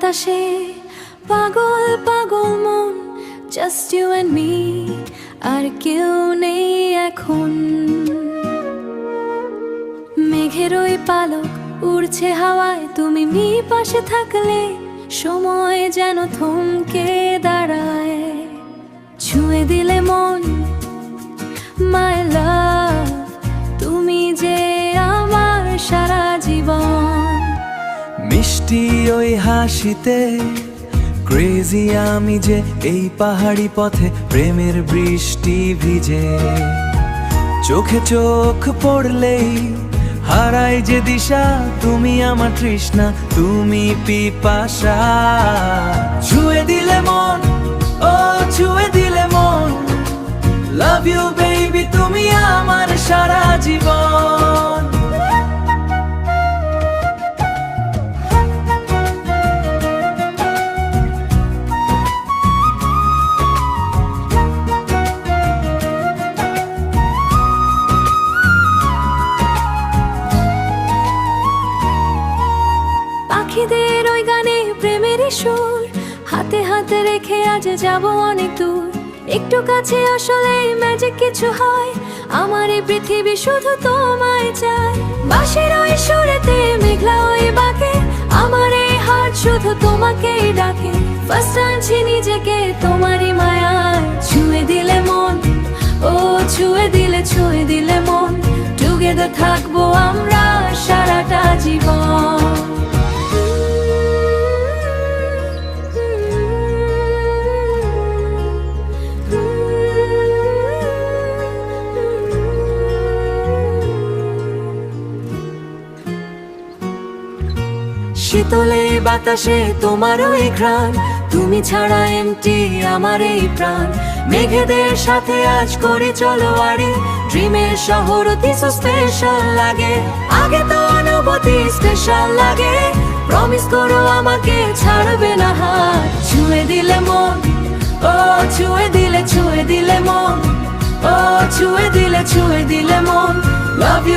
বাতাসে পাগল পাগল মন, জাস্ট ইউ এন্ড মি, আর কেউ নেই এখন। মেঘের ওই পালক উড়ছে হাওয়ায়, তুমি পাশে থাকলে সময় যেন থমকে দাঁড়ায়। ছুঁয়ে দিলে মন, মাই লাভ, তুমি যে আমার সারা জীবন। মিষ্টি ওই হাসিতে ক্রেজি আমি যে, এই পাহাড়ি পথে প্রেমের বৃষ্টি ভিজে। চোখে চোখ পড়লেই হারাই যে দিশা, তুমি আমার তৃষ্ণা, তুমি পিপাসা। ছুঁয়ে দিলে মন, ও ছুঁয়ে দিলে মন, লাভ ইউ বেবি, তুমি আমার সারা জীবন। পাখিদের ওই গানে প্রেমের সুর, হাতে হাতে রেখে আজ যাব অনেক দূর। একটু কাছে আসলে ম্যাজিক কিছু হয়, আমার এই পৃথিবী শুধু তোমায় চায়। বাঁশির ওই সুরেতে মেঘলা ওই বাঁকে, আমার এই হার্ট শুধু তোমাকেই ডাকে। ফার্স্ট আনছি নিজেকে তোমারই মায়ায়, ছুঁয়ে দিলে মন, ও ছুঁয়ে দিলে মন, টুগেদার থাকবো আমরা সারাটা জীবন। শীতলে বাতাসে তোমার ওই ঘ্রাণ, তুমি ছাড়া এমটি আমার এই প্রাণ। মেঘেদের সাথে আজ করি চলো আরে, ড্রিমের শহর অতি স্পেশাল লাগে। আগে তো অনুভূতি স্পেশাল লাগে, প্রমিস করো আমাকে ছাড়বে না হাত। ছুঁয়ে দিলে মন, ও ছুঁয়ে দিলে মন, ও ছুঁয়ে দিলে মন, লাভ ইউ